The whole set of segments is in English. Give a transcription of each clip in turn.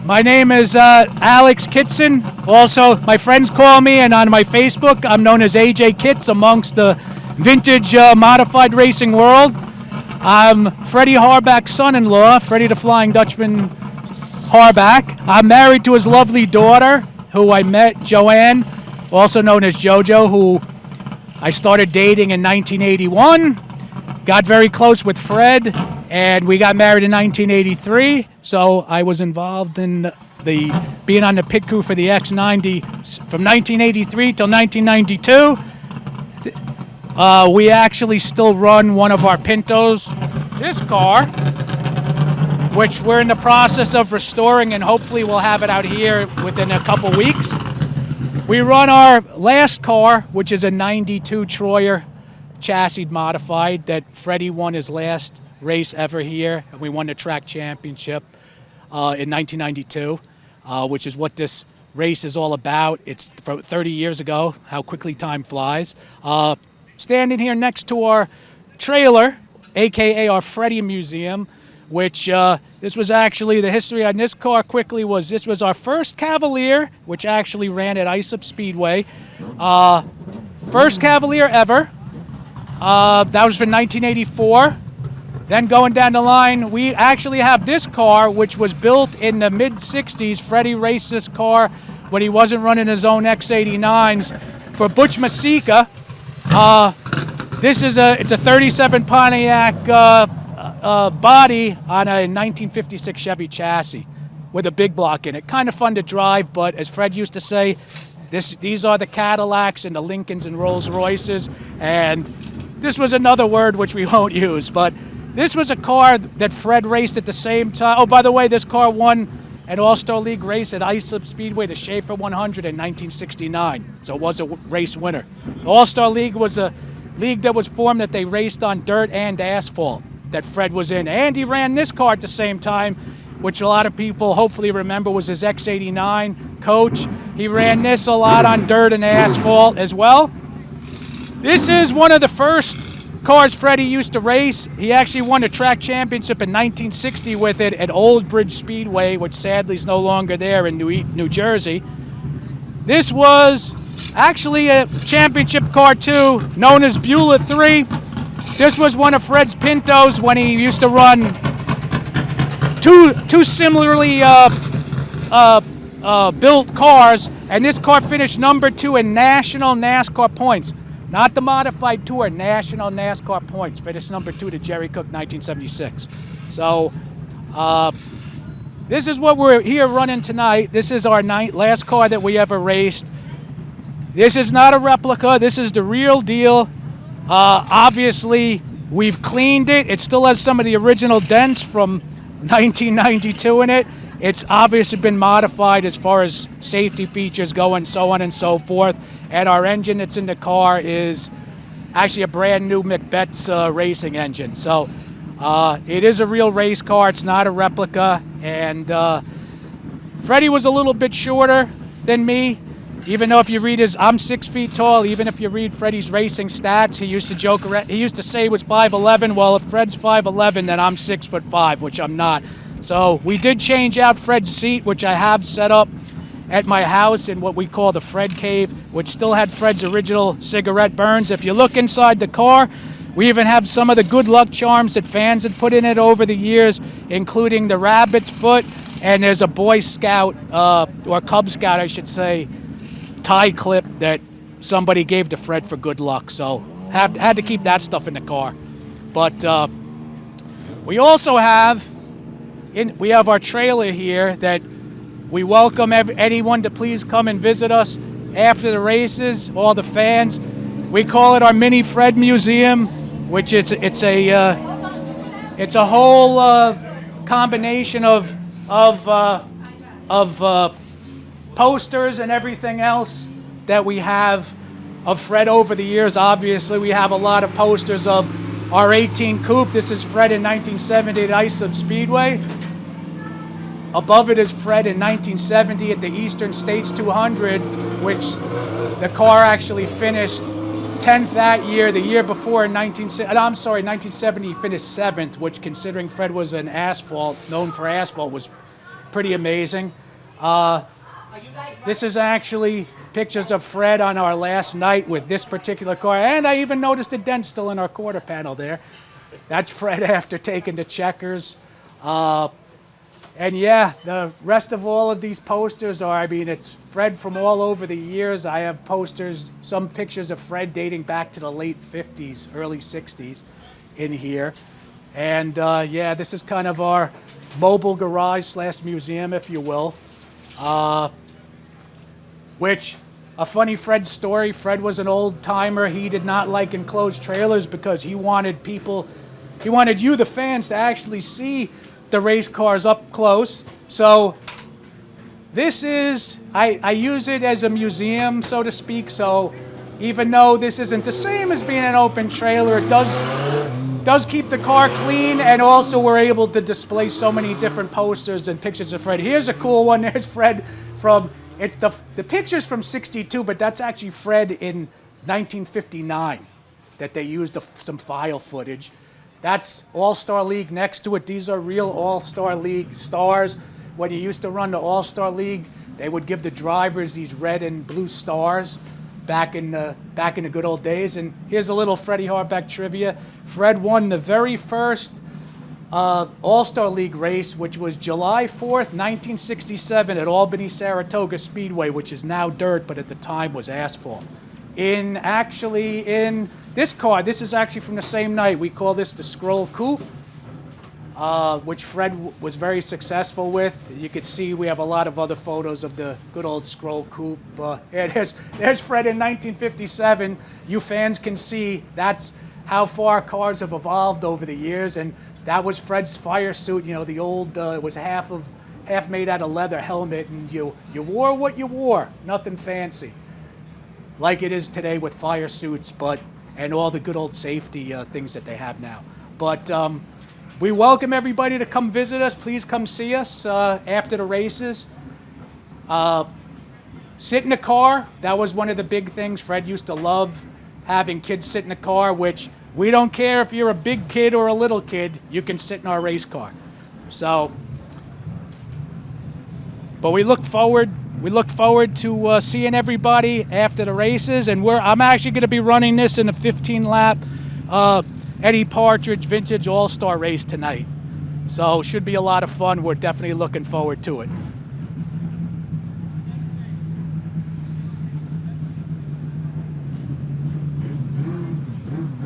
My name is Alex Kitzen. Also, my friends call me, and on my Facebook, I'm known as AJ Kitz amongst the vintage modified racing world. I'm Freddie Harbach's son-in-law, Freddie the Flying Dutchman Harbach. I'm married to his lovely daughter, who I met, Joanne, also known as JoJo, who I started dating in 1981. Got very close with Fred, and we got married in 1983. So I was involved in being on the pit crew for the x90 from 1983 till 1992. We actually still run one of our Pintos, this car, which we're in the process of restoring, and hopefully we'll have it out here within a couple weeks. We run our last car, which is a 92 Troyer chassis modified that Freddie won his last race ever here, and we won the track championship in 1992, which is what this race is all about. It's 30 years ago, how quickly time flies. Standing here next to our trailer, aka our Freddie Museum, which this was actually, the history on this car quickly was, this was our first Cavalier, which actually ran at Islip Speedway. First Cavalier ever. That was from 1984. Then going down the line, we actually have this car, which was built in the mid-60s. Freddie raced this car when he wasn't running his own x89s for Butch Masika. It's a 37 Pontiac body on a 1956 Chevy chassis with a big block in it. Kind of fun to drive, but as Fred used to say, these are the Cadillacs and the Lincolns and Rolls Royces, and this was another word which we won't use, but this was a car that Fred raced at the same time. Oh, by the way, this car won an All-Star League race at Islip Speedway, the Schaefer 100 in 1969. So it was a race winner. The All-Star League was a league that was formed that they raced on dirt and asphalt that Fred was in. And he ran this car at the same time, which a lot of people hopefully remember was his X89 coach. He ran this a lot on dirt and asphalt as well. This is one of the first cars Freddie used to race. He actually won a track championship in 1960 with it at Old Bridge Speedway, which sadly is no longer there in New Jersey. This was actually a championship car too, known as Beulah 3. This was one of Fred's Pintos when he used to run two similarly built cars, and this car finished number 2 in national NASCAR points. Not the modified tour, national NASCAR points. Finished number 2 to Jerry Cook, 1976. So this is what we're here running tonight. This is our last car that we ever raced. This is not a replica. This is the real deal. Obviously, we've cleaned it. It still has some of the original dents from 1992 in it. It's obviously been modified as far as safety features go and so on and so forth. And our engine that's in the car is actually a brand new Macbeth's racing engine. So it is a real race car. It's not a replica. And Freddie was a little bit shorter than me. Even though if you read I'm 6 feet tall, even if you read Freddie's racing stats, he used to joke around, he used to say he was 5'11". Well, if Fred's 5'11", then I'm 6'5", which I'm not. So we did change out Fred's seat, which I have set up at my house in what we call the Fred Cave, which still had Fred's original cigarette burns. If you look inside the car, we even have some of the good luck charms that fans had put in it over the years, including the rabbit's foot, and there's a Boy Scout, or Cub Scout, I should say, tie clip that somebody gave to Fred for good luck. So had to keep that stuff in the car. But we also have our trailer here that we welcome anyone to please come and visit us after the races, all the fans. We call it our mini Fred Museum, which it's a whole combination of posters and everything else that we have of Fred over the years. Obviously, we have a lot of posters of our 18 Coupe. This is Fred in 1970 at Islip Speedway. Above it is Fred in 1970 at the Eastern States 200, which the car actually finished 10th that year. The year before, 1970, he finished 7th, which, considering Fred was known for asphalt, was pretty amazing. This is actually pictures of Fred on our last night with this particular car, and I even noticed a dent still in our quarter panel there. That's Fred after taking the checkers. And yeah, the rest of all of these posters are, I mean, it's Fred from all over the years. I have posters, some pictures of Fred dating back to the late 50s, early 60s in here. And yeah, this is kind of our mobile garage slash museum, if you will. Which, a funny Fred story, Fred was an old timer. He did not like enclosed trailers because he wanted you, the fans, to actually see the race cars up close. So this is, I use it as a museum, so to speak. So even though this isn't the same as being an open trailer, it does keep the car clean, and also we're able to display so many different posters and pictures of Fred. Here's a cool one. There's Fred from, it's the picture's from '62, but that's actually Fred in 1959 that they used some file footage. That's All-Star League next to it. These are real All-Star League stars. When you used to run the All-Star League, they would give the drivers these red and blue stars back in the good old days. And here's a little Freddie Harbach trivia. Fred won the very first All-Star League race, which was July 4th, 1967 at Albany Saratoga Speedway, which is now dirt, but at the time was asphalt. In this car, this is actually from the same night. We call this the Scroll Coupe, which Fred was very successful with. You can see we have a lot of other photos of the good old Scroll Coupe. Yeah, there's Fred in 1957. You fans can see that's how far cars have evolved over the years. And that was Fred's fire suit. You know, the old, it was half made out of leather helmet, and you wore what you wore, nothing fancy, like it is today with fire suits, and all the good old safety things that they have now. But we welcome everybody to come visit us. Please come see us after the races. Sit in the car. That was one of the big things. Fred used to love having kids sit in the car, which we don't care if you're a big kid or a little kid, you can sit in our race car. So, but we look forward to seeing everybody after the races, and I'm actually going to be running this in a 15-lap Eddie Partridge Vintage All-Star race tonight. So should be a lot of fun. We're definitely looking forward to it.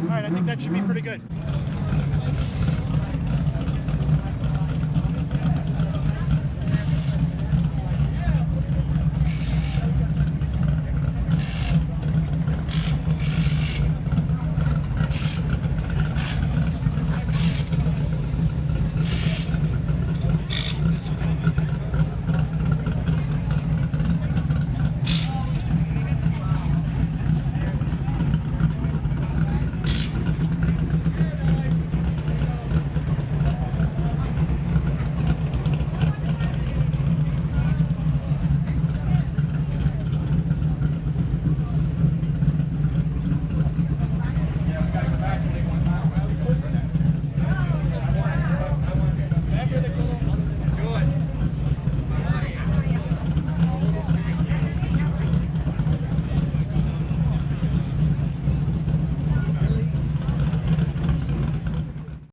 All right, I think that should be pretty good.